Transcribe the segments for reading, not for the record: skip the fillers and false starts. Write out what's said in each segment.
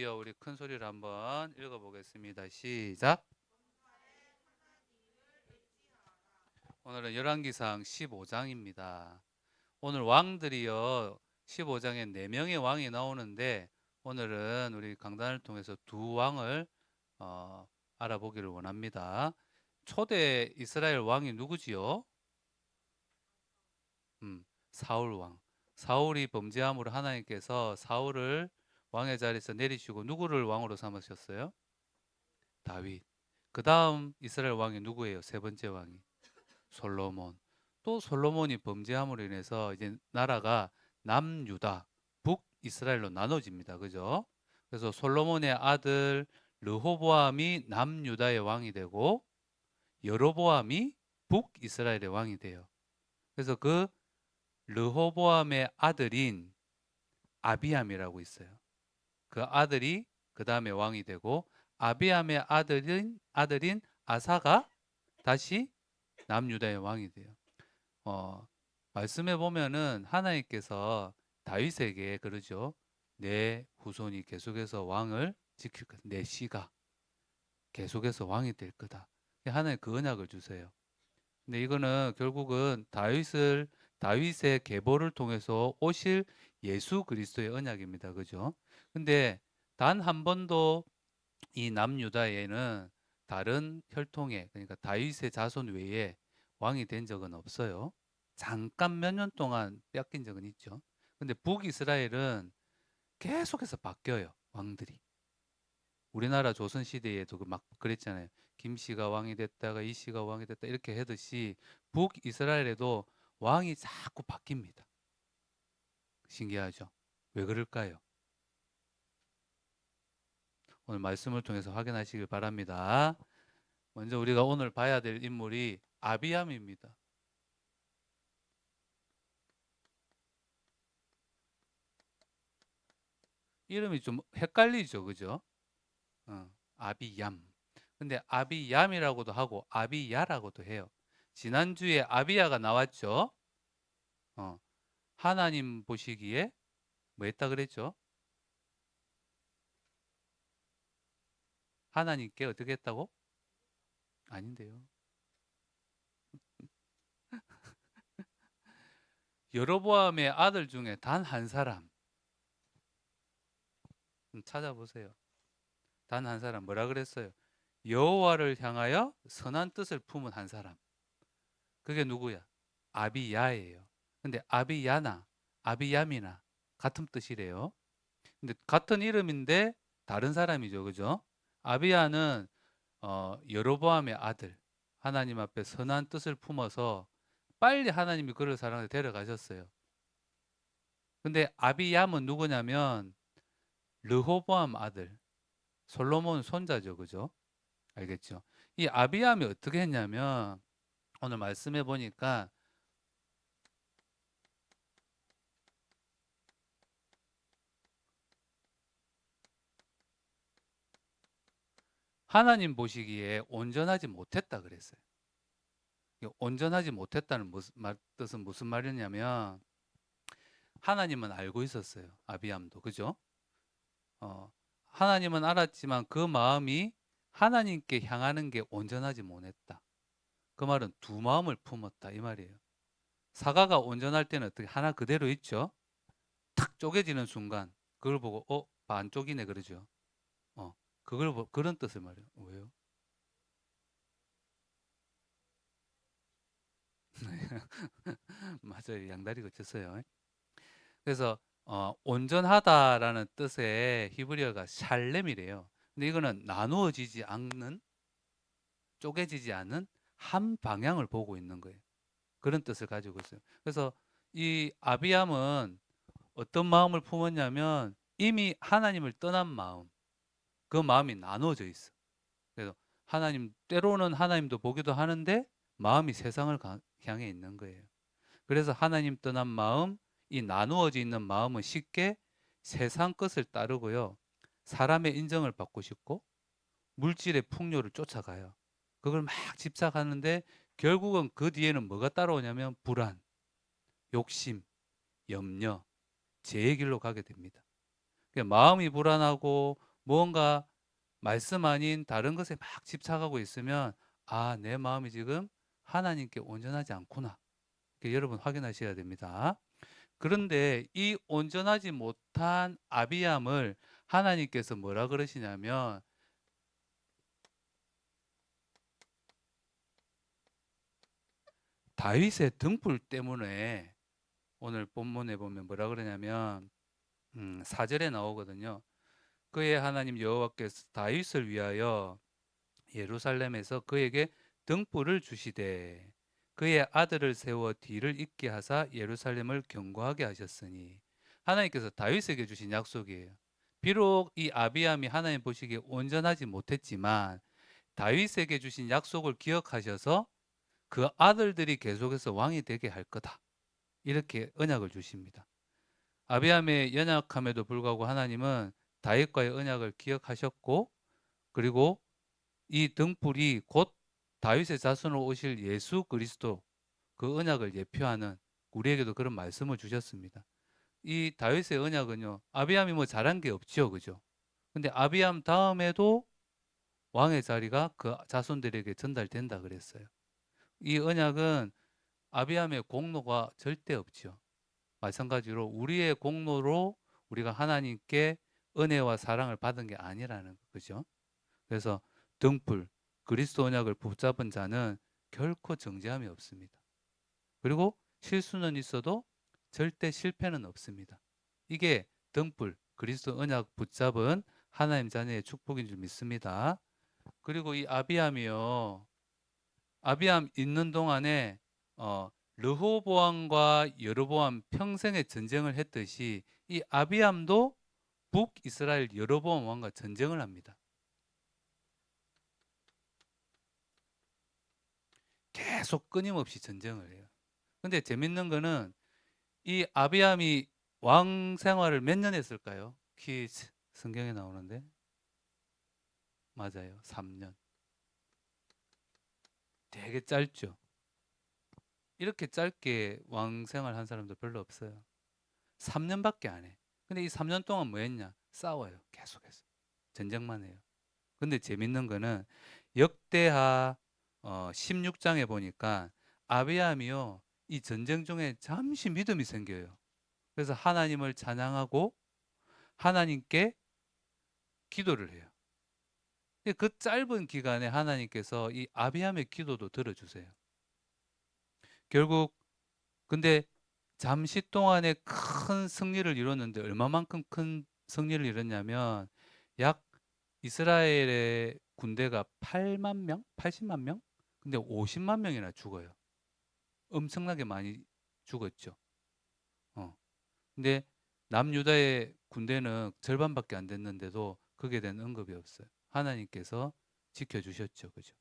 먼저 우리 큰 소리를 한번 읽어보겠습니다. 시작. 오늘은 열왕기상 15장입니다. 오늘 왕들이요 15장에 4명의 왕이 나오는데 오늘은 우리 강단을 통해서 두 왕을 알아보기를 원합니다. 초대 이스라엘 왕이 누구지요? 사울 왕. 사울이 범죄함으로 하나님께서 사울을 왕의 자리에서 내리시고 누구를 왕으로 삼으셨어요? 다윗. 그 다음 이스라엘 왕이 누구예요? 세 번째 왕이 솔로몬. 또 솔로몬이 범죄함으로 인해서 이제 나라가 남유다, 북이스라엘로 나눠집니다. 그죠? 그래서 솔로몬의 아들 르호보암이 남유다의 왕이 되고 여로보암이 북이스라엘의 왕이 돼요. 그래서 그 르호보암의 아들인 아비암이라고 있어요. 그 아들이 그 다음에 왕이 되고 아비암의 아들인 아사가 다시 남유다의 왕이 돼요. 말씀해 보면은 하나님께서 다윗에게 그러죠. 내 후손이 계속해서 왕을 지킬 거다. 내 씨가 계속해서 왕이 될 거다. 하나님 그 언약을 주세요. 근데 이거는 결국은 다윗의 계보를 통해서 오실 예수 그리스도의 언약입니다. 그죠? 근데 단 한 번도 이 남유다에는 다른 혈통의 그러니까 다윗의 자손 외에 왕이 된 적은 없어요. 잠깐 몇 년 동안 뺏긴 적은 있죠. 근데 북이스라엘은 계속해서 바뀌어요. 왕들이. 우리나라 조선 시대에도 막 그랬잖아요. 김씨가 왕이 됐다가 이씨가 왕이 됐다 이렇게 하듯이 북이스라엘에도 왕이 자꾸 바뀝니다. 신기하죠? 왜 그럴까요? 오늘 말씀을 통해서 확인하시길 바랍니다. 먼저 우리가 오늘 봐야 될 인물이 아비암입니다. 이름이 좀 헷갈리죠, 그죠? 아비얌. 근데 아비얌이라고도 하고 아비야라고도 해요. 지난주에 아비야가 나왔죠. 어, 하나님 보시기에 뭐 했다 그랬죠? 하나님께 어떻게 했다고? 아닌데요. 여로보암의 아들 중에 단 한 사람 찾아보세요. 단 한 사람 뭐라 그랬어요? 여호와를 향하여 선한 뜻을 품은 한 사람. 그게 누구야? 아비야예요. 근데 아비야나 아비얌이나 같은 뜻이래요. 근데 같은 이름인데 다른 사람이죠. 그죠? 아비야는 여로보암의 아들. 하나님 앞에 선한 뜻을 품어서 빨리 하나님이 그를 사랑해 데려가셨어요. 근데 아비얌은 누구냐면 르호보암 아들. 솔로몬 손자죠. 그죠? 알겠죠? 이 아비암이 어떻게 했냐면 오늘 말씀해 보니까 하나님 보시기에 온전하지 못했다 그랬어요. 온전하지 못했다는 뜻은 무슨 말이냐면 하나님은 알고 있었어요. 아비암도. 그죠? 하나님은 알았지만 그 마음이 하나님께 향하는 게 온전하지 못했다. 그 말은 두 마음을 품었다 이 말이에요. 사과가 온전할 때는 어떻게 하나 그대로 있죠? 탁 쪼개지는 순간 그걸 보고 반쪽이네 그러죠. 어, 그런 뜻을 말해요. 왜요? 맞아요. 양다리 거쳤어요. 그래서 온전하다라는 뜻의 히브리어가 샬렘이래요. 근데 이거는 나누어지지 않는 쪼개지지 않은 한 방향을 보고 있는 거예요. 그런 뜻을 가지고 있어요. 그래서 이 아비암은 어떤 마음을 품었냐면 이미 하나님을 떠난 마음, 그 마음이 나누어져 있어. 그래서 때로는 하나님도 보기도 하는데 마음이 세상을 향해 있는 거예요. 그래서 하나님 떠난 마음, 이 나누어져 있는 마음은 쉽게 세상 것을 따르고요. 사람의 인정을 받고 싶고 물질의 풍요를 쫓아가요. 그걸 막 집착하는데 결국은 그 뒤에는 뭐가 따라오냐면 불안, 욕심, 염려, 죄의 길로 가게 됩니다. 그러니까 마음이 불안하고 무언가 말씀 아닌 다른 것에 막 집착하고 있으면 내 마음이 지금 하나님께 온전하지 않구나. 여러분 확인하셔야 됩니다. 그런데 이 온전하지 못한 아비암을 하나님께서 뭐라 그러시냐면 다윗의 등불 때문에 오늘 본문에 보면 뭐라 그러냐면 4절에 나오거든요. 그의 하나님 여호와께서 다윗을 위하여 예루살렘에서 그에게 등불을 주시되 그의 아들을 세워 뒤를 잇게 하사 예루살렘을 견고하게 하셨으니 하나님께서 다윗에게 주신 약속이에요. 비록 이 아비암이 하나님 보시기에 온전하지 못했지만 다윗에게 주신 약속을 기억하셔서 그 아들들이 계속해서 왕이 되게 할 거다. 이렇게 언약을 주십니다. 아비암의 연약함에도 불구하고 하나님은 다윗과의 언약을 기억하셨고 그리고 이 등불이 곧 다윗의 자손으로 오실 예수 그리스도 그 언약을 예표하는 우리에게도 그런 말씀을 주셨습니다. 이 다윗의 언약은요. 아비암이 뭐 잘한 게 없죠. 그죠? 근데 아비암 다음에도 왕의 자리가 그 자손들에게 전달된다 그랬어요. 이 언약은 아비암의 공로가 절대 없죠. 마찬가지로 우리의 공로로 우리가 하나님께 은혜와 사랑을 받은 게 아니라는 거죠. 그래서 등불, 그리스도 언약을 붙잡은 자는 결코 정죄함이 없습니다. 그리고 실수는 있어도 절대 실패는 없습니다. 이게 등불, 그리스도 언약 붙잡은 하나님 자녀의 축복인 줄 믿습니다. 그리고 이 아비암이요. 아비암 있는 동안에 르호보암과 여로보암 평생의 전쟁을 했듯이 이 아비암도 북이스라엘 여로보암 왕과 전쟁을 합니다. 계속 끊임없이 전쟁을 해요. 근데 재밌는 거는 이 아비암이 왕 생활을 몇 년 했을까요? 퀴즈 성경에 나오는데 맞아요. 3년. 되게 짧죠. 이렇게 짧게 왕 생활 한 사람도 별로 없어요. 3년밖에 안 해. 근데 이 3년 동안 뭐 했냐? 싸워요. 계속해서. 전쟁만 해요. 근데 재밌는 거는 역대하 16장에 보니까 아비암이요. 이 전쟁 중에 잠시 믿음이 생겨요. 그래서 하나님을 찬양하고 하나님께 기도를 해요. 그 짧은 기간에 하나님께서 이 아비암의 기도도 들어주세요. 결국 근데 잠시 동안에 큰 승리를 이뤘는데 얼마만큼 큰 승리를 이뤘냐면 약 이스라엘의 군대가 8만 명? 80만 명? 근데 50만 명이나 죽어요. 엄청나게 많이 죽었죠. 어. 근데 남유다의 군대는 절반밖에 안 됐는데도 거기에 대한 언급이 없어요. 하나님께서 지켜주셨죠. 그죠?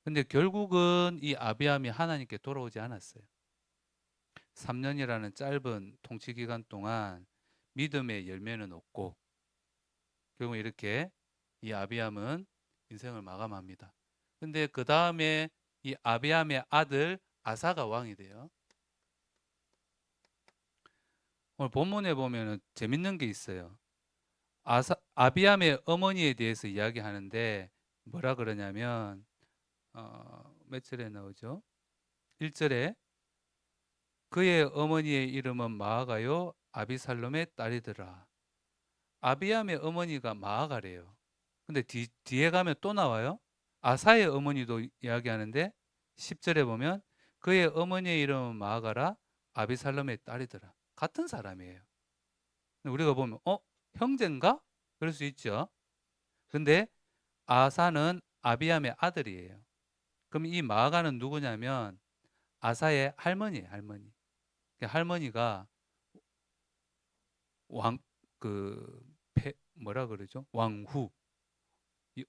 근데 결국은 이 아비암이 하나님께 돌아오지 않았어요. 3년이라는 짧은 통치 기간 동안 믿음의 열매는 없고 결국 이렇게 이 아비암은 인생을 마감합니다. 근데 그 다음에 이 아비암의 아들 아사가 왕이 돼요. 오늘 본문에 보면은 재밌는 게 있어요. 아비암의 어머니에 대해서 이야기하는데 뭐라 그러냐면 몇 절에 나오죠? 1절에 그의 어머니의 이름은 마아가요 아비살롬의 딸이더라. 아비암의 어머니가 마아가래요. 근데 뒤에 가면 또 나와요. 아사의 어머니도 이야기하는데 10절에 보면 그의 어머니의 이름은 마아가라 아비살롬의 딸이더라. 같은 사람이에요. 우리가 보면 형제인가? 그럴 수 있죠. 근데 아사는 아비암의 아들이에요. 그럼 이 마아가는 누구냐면 아사의 할머니예요, 할머니. 할머니가 왕, 그, 뭐라 그러죠? 왕후.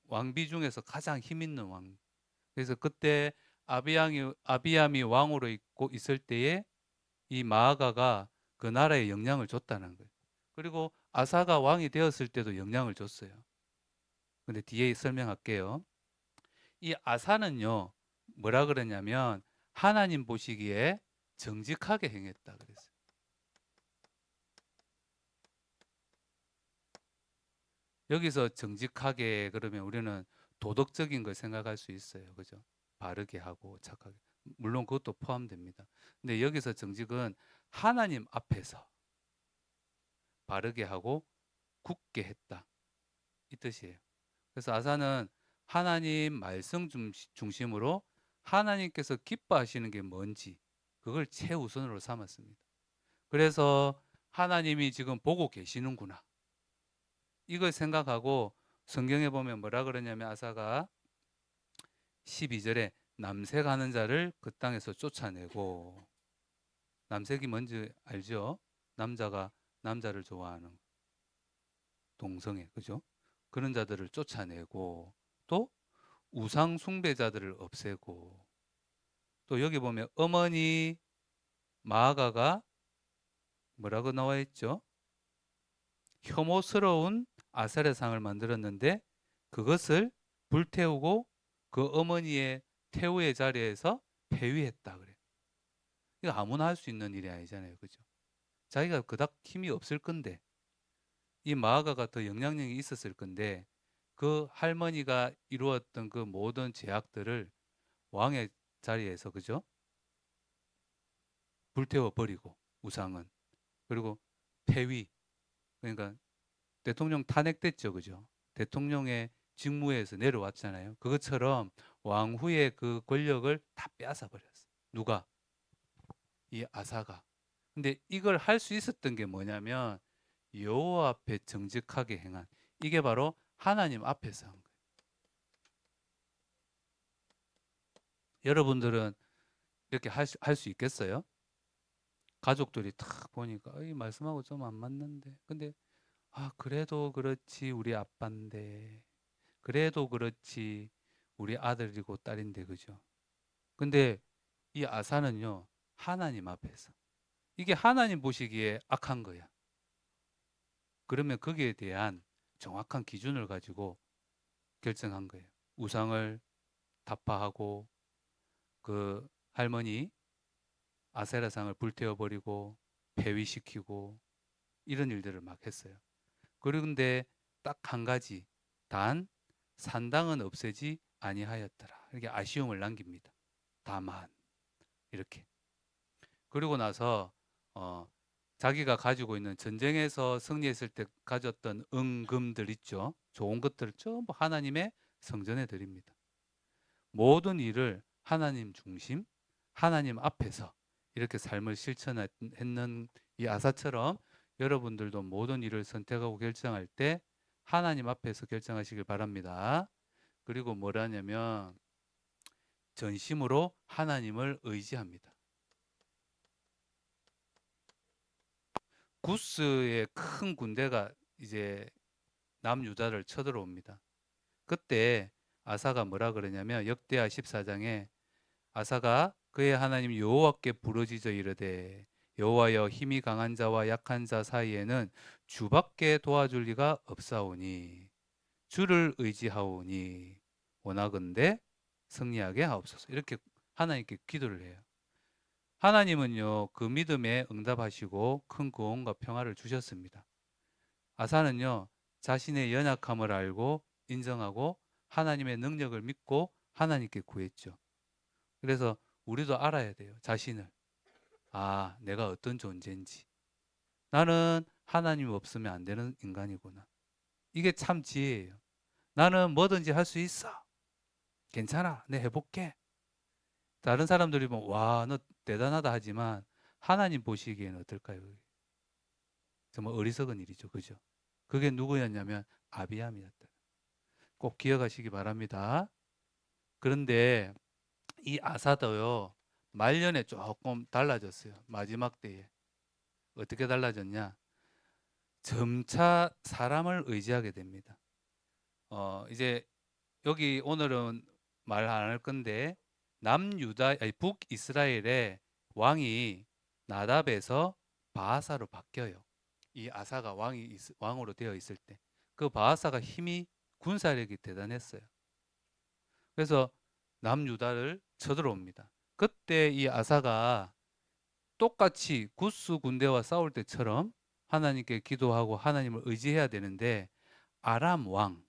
왕비 중에서 가장 힘 있는 왕. 그래서 그때 아비암이 왕으로 있을 때에 이 마아가가 그 나라에 영향을 줬다는 거예요. 그리고 아사가 왕이 되었을 때도 영향을 줬어요. 근데 뒤에 설명할게요. 이 아사는요, 뭐라 그러냐면 하나님 보시기에 정직하게 행했다 그랬어요. 여기서 정직하게 그러면 우리는 도덕적인 걸 생각할 수 있어요. 그죠? 바르게 하고 착하게. 물론 그것도 포함됩니다. 근데 여기서 정직은 하나님 앞에서 바르게 하고 굳게 했다. 이 뜻이에요. 그래서 아사는 하나님 말씀 중심으로 하나님께서 기뻐하시는 게 뭔지 그걸 최우선으로 삼았습니다. 그래서 하나님이 지금 보고 계시는구나. 이걸 생각하고 성경에 보면 뭐라 그러냐면 아사가 12절에 남색하는 자를 그 땅에서 쫓아내고, 남색이 뭔지 알죠? 남자가 남자를 좋아하는 동성애, 그죠? 그런 자들을 쫓아내고, 또 우상 숭배자들을 없애고, 또 여기 보면 어머니 마아가가 뭐라고 나와 있죠? 혐오스러운 아사레 상을 만들었는데 그것을 불태우고 그 어머니의 태우의 자리에서 폐위했다 그래. 이거 아무나 할 수 있는 일이 아니잖아요, 그죠? 자기가 그닥 힘이 없을 건데 이 마아가가 더 영향력이 있었을 건데 그 할머니가 이루었던 그 모든 제약들을 왕의 자리에서, 그죠? 불태워 버리고 우상은, 그리고 폐위, 그러니까 대통령 탄핵됐죠, 그죠? 대통령의 직무에서 내려왔잖아요. 그것처럼 왕후의 그 권력을 다 빼앗아 버렸어. 누가? 이 아사가. 근데 이걸 할 수 있었던 게 뭐냐면 여호와 앞에 정직하게 행한, 이게 바로 하나님 앞에서 한 거예요. 여러분들은 이렇게 할 수 있겠어요? 가족들이 탁 보니까 이 말씀하고 좀 안 맞는데. 근데 그래도 그렇지 우리 아빠인데. 그래도 그렇지 우리 아들이고 딸인데, 그죠? 근데 이 아사는요, 하나님 앞에서. 이게 하나님 보시기에 악한 거야. 그러면 거기에 대한 정확한 기준을 가지고 결정한 거예요. 우상을 타파하고 그 할머니 아세라상을 불태워버리고 폐위시키고 이런 일들을 막 했어요. 그런데 딱 한 가지, 단 산당은 없애지 아니하였더라. 이렇게 아쉬움을 남깁니다. 다만 이렇게. 그리고 나서 어, 자기가 가지고 있는 전쟁에서 승리했을 때 가졌던 은금들 있죠. 좋은 것들을 전부 하나님의 성전에 드립니다. 모든 일을 하나님 중심, 하나님 앞에서 이렇게 삶을 실천했는 이 아사처럼 여러분들도 모든 일을 선택하고 결정할 때 하나님 앞에서 결정하시길 바랍니다. 그리고 뭐라냐면 전심으로 하나님을 의지합니다. 구스의 큰 군대가 이제 남유다를 쳐들어옵니다. 그때 아사가 뭐라 그러냐면 역대하 14장에 아사가 그의 하나님 여호와께 부르짖어 이르되 여호와여, 힘이 강한 자와 약한 자 사이에는 주밖에 도와줄 리가 없사오니 주를 의지하오니 원하건대 승리하게 하옵소서. 이렇게 하나님께 기도를 해요. 하나님은요, 그 믿음에 응답하시고 큰 구원과 평화를 주셨습니다. 아사는요, 자신의 연약함을 알고 인정하고 하나님의 능력을 믿고 하나님께 구했죠. 그래서 우리도 알아야 돼요. 자신을. 내가 어떤 존재인지. 나는 하나님 없으면 안 되는 인간이구나. 이게 참 지혜예요. 나는 뭐든지 할 수 있어. 괜찮아. 내 해볼게. 다른 사람들이 보면 와, 너 대단하다 하지만 하나님 보시기에는 어떨까요? 정말 어리석은 일이죠. 그죠? 그게 누구였냐면 아비암이었다. 꼭 기억하시기 바랍니다. 그런데 이 아사도요, 말년에 조금 달라졌어요. 마지막 때에. 어떻게 달라졌냐? 점차 사람을 의지하게 됩니다. 이제 여기 오늘은 말 안 할 건데 남유다, 아니 북이스라엘의 왕이 나답에서 바하사로 바뀌어요. 이 아사가 왕으로 되어 있을 때 그 바하사가 힘이 군사력이 대단했어요. 그래서 남유다를 쳐들어옵니다. 그때 이 아사가 똑같이 구스 군대와 싸울 때처럼 하나님께 기도하고 하나님을 의지해야 되는데 아람 왕,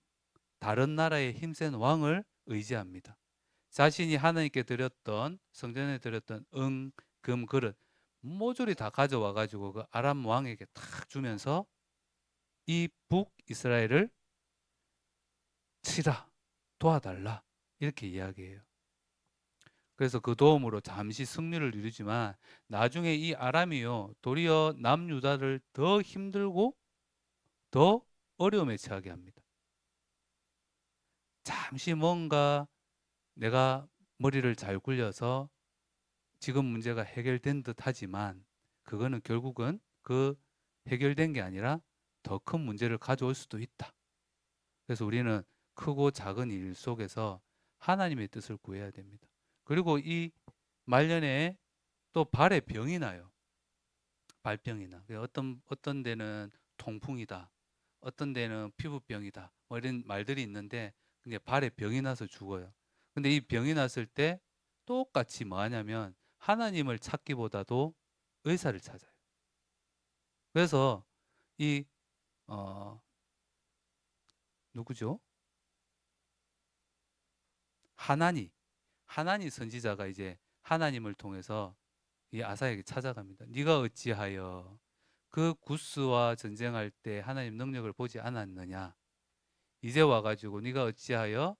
다른 나라의 힘센 왕을 의지합니다. 자신이 하나님께 드렸던 성전에 드렸던 은, 금, 그릇 모조리 다 가져와 가지고 그 아람 왕에게 탁 주면서 이 북이스라엘을 치라, 도와달라 이렇게 이야기해요. 그래서 그 도움으로 잠시 승리를 이루지만 나중에 이 아람이요 도리어 남유다를 더 힘들고 더 어려움에 처하게 합니다. 잠시 뭔가 내가 머리를 잘 굴려서 지금 문제가 해결된 듯 하지만 그거는 결국은 그 해결된 게 아니라 더 큰 문제를 가져올 수도 있다. 그래서 우리는 크고 작은 일 속에서 하나님의 뜻을 구해야 됩니다. 그리고 이 말년에 또 발에 병이 나요. 발병이 나. 어떤 데는 통풍이다. 어떤 데는 피부병이다. 뭐 이런 말들이 있는데 그게 발에 병이 나서 죽어요. 근데 이 병이 났을 때 똑같이 뭐 하냐면 하나님을 찾기보다도 의사를 찾아요. 그래서 이 어, 누구죠? 하나니 선지자가 이제 하나님을 통해서 이 아사에게 찾아갑니다. 네가 어찌하여 그 구스와 전쟁할 때 하나님 능력을 보지 않았느냐? 이제 와가지고 네가 어찌하여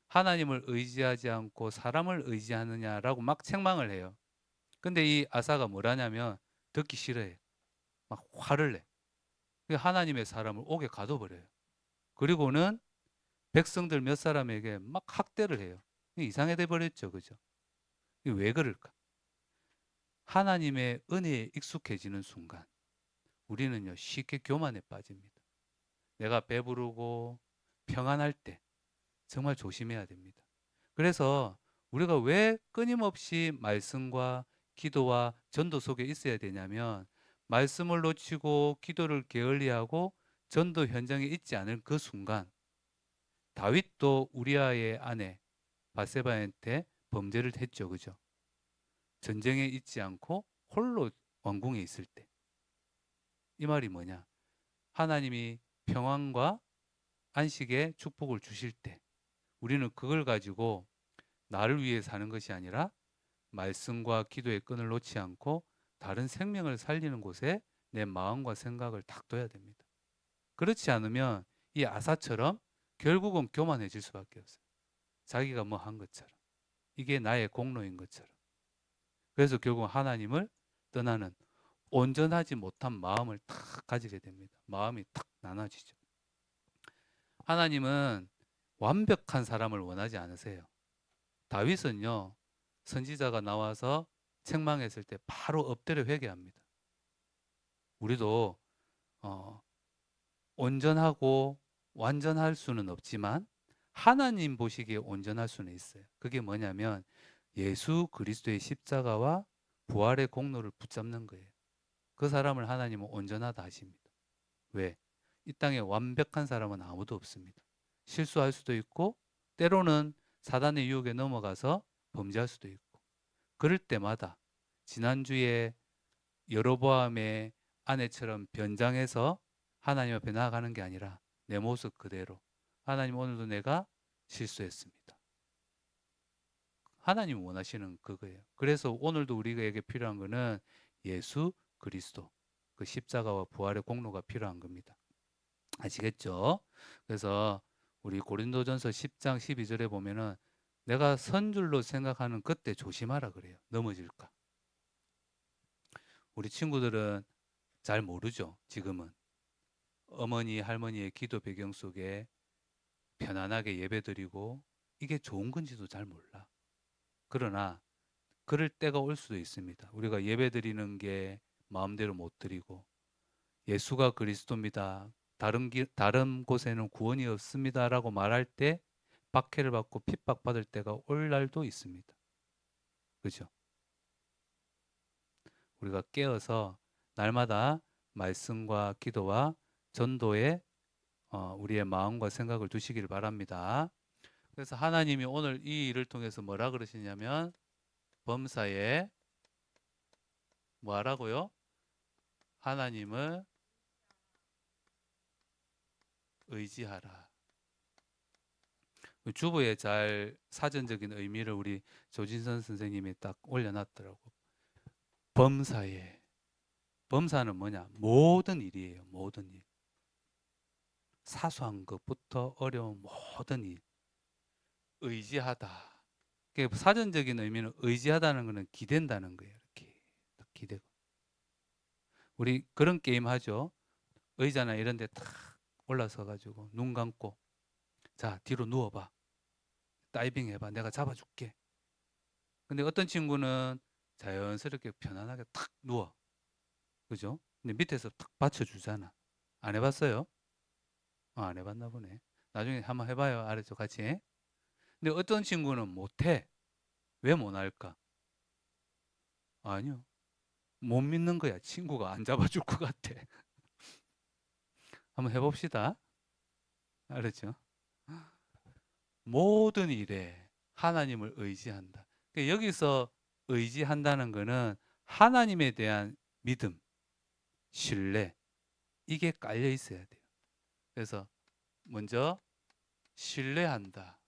하나님을 의지하지 않고 사람을 의지하느냐라고 막 책망을 해요. 근데 이 아사가 뭐라냐면 듣기 싫어해. 막 화를 내. 하나님의 사람을 옥에 가둬버려요. 그리고는 백성들 몇 사람에게 막 학대를 해요. 이상해 버렸죠, 그죠? 왜 그럴까? 하나님의 은혜에 익숙해지는 순간 우리는요 쉽게 교만에 빠집니다. 내가 배부르고 평안할 때 정말 조심해야 됩니다. 그래서 우리가 왜 끊임없이 말씀과 기도와 전도 속에 있어야 되냐면 말씀을 놓치고 기도를 게을리하고 전도 현장에 있지 않을 그 순간 다윗도 우리아의 아내 바세바한테 범죄를 했죠. 그죠? 전쟁에 있지 않고 홀로 왕궁에 있을 때. 이 말이 뭐냐? 하나님이 평안과 안식의 축복을 주실 때 우리는 그걸 가지고 나를 위해 사는 것이 아니라 말씀과 기도의 끈을 놓지 않고 다른 생명을 살리는 곳에 내 마음과 생각을 딱 둬야 됩니다. 그렇지 않으면 이 아사처럼 결국은 교만해질 수밖에 없어요. 자기가 뭐 한 것처럼. 이게 나의 공로인 것처럼. 그래서 결국 하나님을 떠나는 온전하지 못한 마음을 탁 가지게 됩니다. 마음이 탁 나눠지죠. 하나님은 완벽한 사람을 원하지 않으세요. 다윗은요, 선지자가 나와서 책망했을 때 바로 엎드려 회개합니다. 우리도 어, 온전하고 완전할 수는 없지만 하나님 보시기에 온전할 수는 있어요. 그게 뭐냐면 예수 그리스도의 십자가와 부활의 공로를 붙잡는 거예요. 그 사람을 하나님은 온전하다 하십니다. 왜? 이 땅에 완벽한 사람은 아무도 없습니다. 실수할 수도 있고 때로는 사단의 유혹에 넘어가서 범죄할 수도 있고 그럴 때마다 지난주에 여로보암의 아내처럼 변장해서 하나님 앞에 나아가는 게 아니라 내 모습 그대로 하나님 오늘도 내가 실수했습니다. 하나님 원하시는 그거예요. 그래서 오늘도 우리에게 필요한 거는 예수 그리스도 그 십자가와 부활의 공로가 필요한 겁니다. 아시겠죠? 그래서 우리 고린도전서 10장 12절에 보면은 내가 선 줄로 생각하는 그때 조심하라 그래요. 넘어질까? 우리 친구들은 잘 모르죠. 지금은 어머니 할머니의 기도 배경 속에 편안하게 예배드리고 이게 좋은 건지도 잘 몰라. 그러나 그럴 때가 올 수도 있습니다. 우리가 예배드리는 게 마음대로 못 드리고 예수가 그리스도입니다. 다른 곳에는 구원이 없습니다라고 말할 때 박해를 받고 핍박받을 때가 올 날도 있습니다. 그죠? 우리가 깨어서 날마다 말씀과 기도와 전도에 우리의 마음과 생각을 두시길 바랍니다. 그래서 하나님이 오늘 이 일을 통해서 뭐라 그러시냐면 범사에 뭐 하라고요? 하나님을 의지하라. 주보에 잘 사전적인 의미를 우리 조진선 선생님이 딱 올려놨더라고. 범사에. 범사는 뭐냐? 모든 일이에요. 모든 일. 사소한 것부터 어려운 모든 일. 의지하다. 사전적인 의미는 의지하다는 것은 기댄다는 거예요. 이렇게 기대고. 우리 그런 게임 하죠. 의자나 이런 데 탁 올라서 가지고 눈 감고 자, 뒤로 누워봐. 다이빙 해봐. 내가 잡아줄게. 근데 어떤 친구는 자연스럽게 편안하게 탁 누워. 그죠? 근데 밑에서 탁 받쳐주잖아. 안 해봤어요? 안 해봤나 보네. 나중에 한번 해봐요. 알았죠? 같이. 근데 어떤 친구는 못해. 왜 못 할까? 아니요. 못 믿는 거야. 친구가 안 잡아줄 것 같아. 한번 해봅시다. 알았죠? 모든 일에 하나님을 의지한다. 그러니까 여기서 의지한다는 것은 하나님에 대한 믿음, 신뢰, 이게 깔려 있어야 돼요. 그래서 먼저 신뢰한다.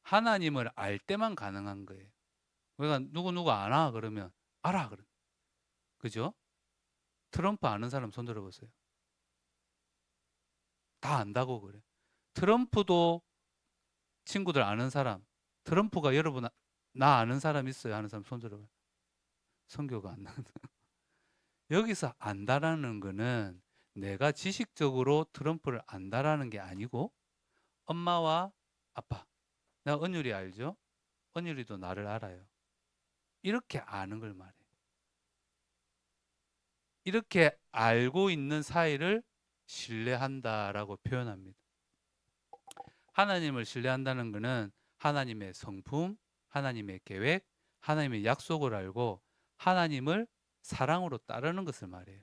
하나님을 알 때만 가능한 거예요. 그러니까 누구 아나 그러면 알아 그러. 그죠? 트럼프 아는 사람 손 들어보세요. 다 안다고 그래. 트럼프도 친구들 아는 사람. 트럼프가 여러분 나 아는 사람 있어요? 하는 사람 손 들어봐요. 성교가 안 나는다. 여기서 안다라는 거는 내가 지식적으로 트럼프를 안다라는 게 아니고 엄마와 아빠. 나 은율이 알죠? 은율이도 나를 알아요. 이렇게 아는 걸 말해. 이렇게 알고 있는 사이를 신뢰한다라고 표현합니다. 하나님을 신뢰한다는 것은 하나님의 성품, 하나님의 계획, 하나님의 약속을 알고 하나님을 사랑으로 따르는 것을 말해요.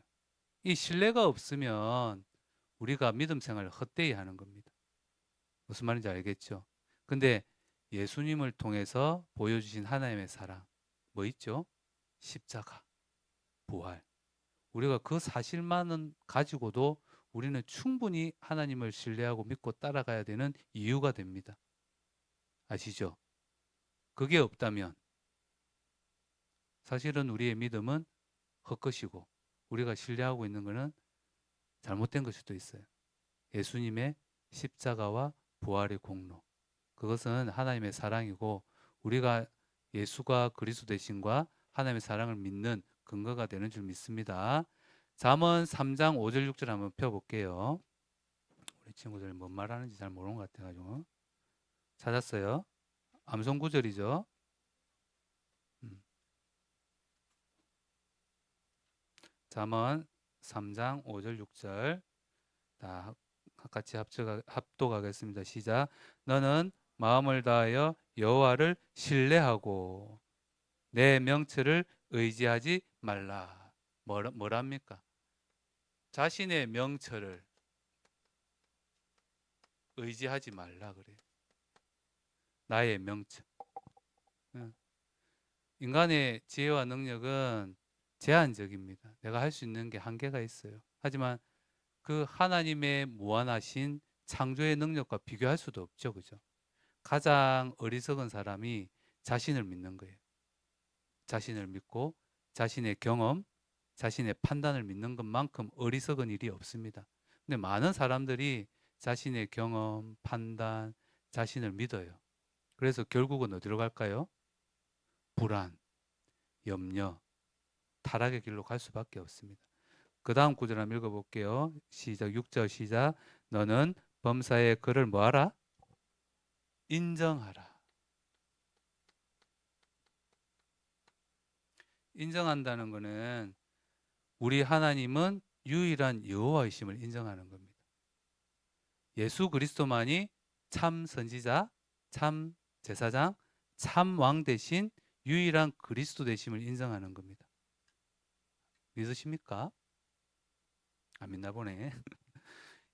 이 신뢰가 없으면 우리가 믿음 생활을 헛되이 하는 겁니다. 무슨 말인지 알겠죠? 근데 예수님을 통해서 보여주신 하나님의 사랑, 뭐 있죠? 십자가, 부활. 우리가 그 사실만은 가지고도 우리는 충분히 하나님을 신뢰하고 믿고 따라가야 되는 이유가 됩니다. 아시죠? 그게 없다면 사실은 우리의 믿음은 헛것이고 우리가 신뢰하고 있는 것은 잘못된 것일 수도 있어요. 예수님의 십자가와 부활의 공로. 그것은 하나님의 사랑이고 우리가 예수가 그리스도 되심과 하나님의 사랑을 믿는 근거가 되는 줄 믿습니다. 잠언 3장 5절 6절 한번 펴볼게요. 우리 친구들 뭔 말하는지 잘 모르는 것 같아가지고 찾았어요. 암송 구절이죠. 잠언 3장 5절 6절 다 같이 합독하겠습니다. 시작. 너는 마음을 다하여 여호와를 신뢰하고 내 명철을 의지하지 말라. 뭐랍니까? 자신의 명철을 의지하지 말라 그래요. 나의 명철. 인간의 지혜와 능력은 제한적입니다. 내가 할 수 있는 게 한계가 있어요. 하지만 그 하나님의 무한하신 창조의 능력과 비교할 수도 없죠. 그죠? 가장 어리석은 사람이 자신을 믿는 거예요. 자신을 믿고 자신의 경험, 자신의 판단을 믿는 것만큼 어리석은 일이 없습니다. 근데 많은 사람들이 자신의 경험, 판단, 자신을 믿어요. 그래서 결국은 어디로 갈까요? 불안, 염려, 타락의 길로 갈 수밖에 없습니다. 그 다음 구절 한번 읽어볼게요. 시작, 6절 시작. 너는 범사의 그를 뭐하라? 인정하라. 인정한다는 것은 우리 하나님은 유일한 여호와이심을 인정하는 겁니다. 예수 그리스도만이 참 선지자, 참 제사장, 참 왕 대신 유일한 그리스도 되심을 인정하는 겁니다. 믿으십니까? 안 믿나 보네.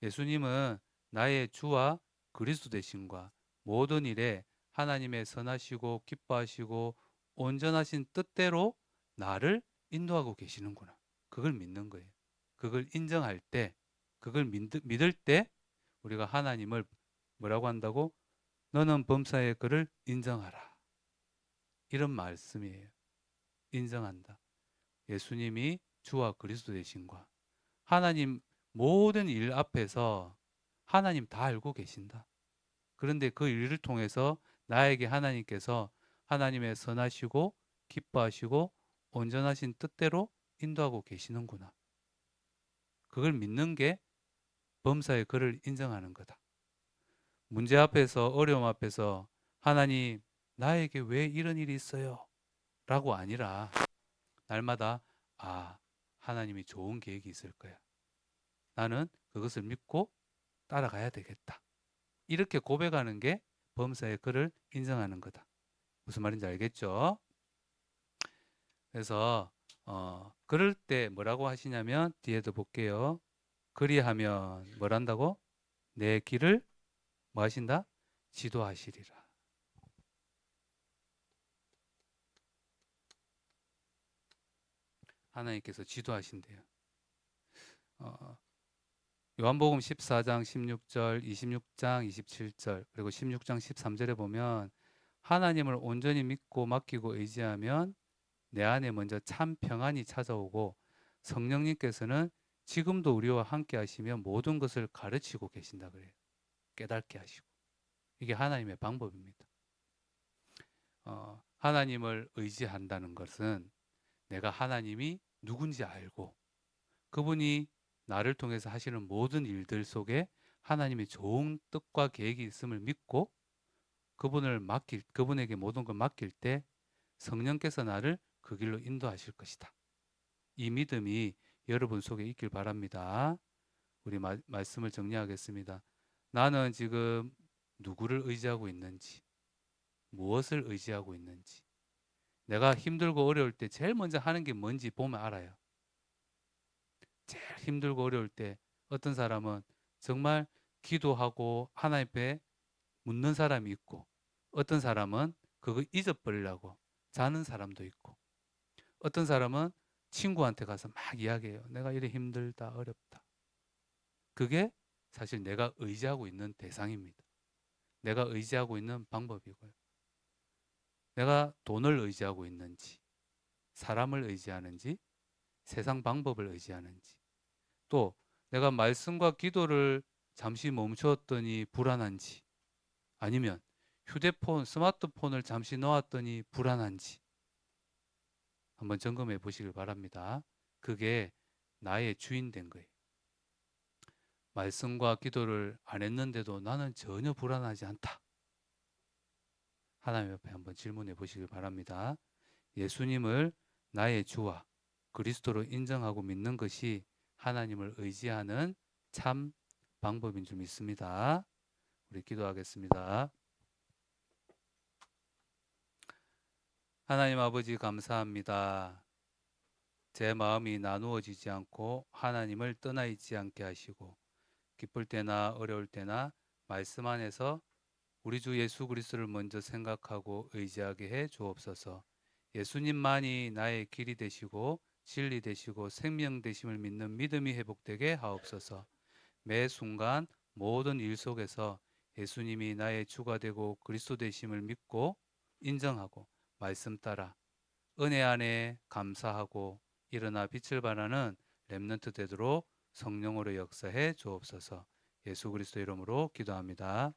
예수님은 나의 주와 그리스도 되심과 모든 일에 하나님의 선하시고 기뻐하시고 온전하신 뜻대로 나를 인도하고 계시는구나. 그걸 믿는 거예요. 그걸 인정할 때 그걸 믿을 때 우리가 하나님을 뭐라고 한다고? 너는 범사의 그를 인정하라. 이런 말씀이에요. 인정한다. 예수님이 주와 그리스도 되신과 하나님 모든 일 앞에서 하나님 다 알고 계신다. 그런데 그 일을 통해서 나에게 하나님께서 하나님의 선하시고 기뻐하시고 온전하신 뜻대로 인도하고 계시는구나. 그걸 믿는 게 범사의 그를 인정하는 거다. 문제 앞에서 어려움 앞에서 하나님 나에게 왜 이런 일이 있어요? 라고 아니라 날마다 하나님이 좋은 계획이 있을 거야. 나는 그것을 믿고 따라가야 되겠다. 이렇게 고백하는 게 범사의 그를 인정하는 거다. 무슨 말인지 알겠죠? 그래서 그럴 때 뭐라고 하시냐면 뒤에도 볼게요. 그리하면 뭘 한다고? 내 길을 뭐 하신다? 지도하시리라. 하나님께서 지도하신대요. 어, 요한복음 14장 16절, 26장 27절, 그리고 16장 13절에 보면 하나님을 온전히 믿고 맡기고 의지하면 내 안에 먼저 참 평안이 찾아오고 성령님께서는 지금도 우리와 함께 하시며 모든 것을 가르치고 계신다 그래요. 깨닫게 하시고. 이게 하나님의 방법입니다. 하나님을 의지한다는 것은 내가 하나님이 누군지 알고 그분이 나를 통해서 하시는 모든 일들 속에 하나님의 좋은 뜻과 계획이 있음을 믿고 그분에게 모든 걸 맡길 때 성령께서 나를 그 길로 인도하실 것이다. 이 믿음이 여러분 속에 있길 바랍니다. 우리 말씀을 정리하겠습니다. 나는 지금 누구를 의지하고 있는지, 무엇을 의지하고 있는지, 내가 힘들고 어려울 때 제일 먼저 하는 게 뭔지 보면 알아요. 제일 힘들고 어려울 때 어떤 사람은 정말 기도하고 하나님 앞에 묻는 사람이 있고 어떤 사람은 그거 잊어버리려고 자는 사람도 있고 어떤 사람은 친구한테 가서 막 이야기해요. 내가 이래 힘들다, 어렵다. 그게 사실 내가 의지하고 있는 대상입니다. 내가 의지하고 있는 방법이고요. 내가 돈을 의지하고 있는지, 사람을 의지하는지, 세상 방법을 의지하는지, 또 내가 말씀과 기도를 잠시 멈추었더니 불안한지, 아니면 휴대폰, 스마트폰을 잠시 놓았더니 불안한지 한번 점검해 보시길 바랍니다. 그게 나의 주인 된 거예요. 말씀과 기도를 안 했는데도 나는 전혀 불안하지 않다. 하나님 옆에 한번 질문해 보시길 바랍니다. 예수님을 나의 주와 그리스도로 인정하고 믿는 것이 하나님을 의지하는 참 방법인 줄 믿습니다. 우리 기도하겠습니다. 하나님 아버지 감사합니다. 제 마음이 나누어지지 않고 하나님을 떠나 있지 않게 하시고 기쁠 때나 어려울 때나 말씀 안에서 우리 주 예수 그리스도를 먼저 생각하고 의지하게 해 주옵소서. 예수님만이 나의 길이 되시고 진리 되시고 생명 되심을 믿는 믿음이 회복되게 하옵소서. 매 순간 모든 일 속에서 예수님이 나의 주가 되고 그리스도 되심을 믿고 인정하고 말씀 따라 은혜 안에 감사하고 일어나 빛을 발하는 렘넌트 되도록 성령으로 역사해 주옵소서. 예수 그리스도 이름으로 기도합니다.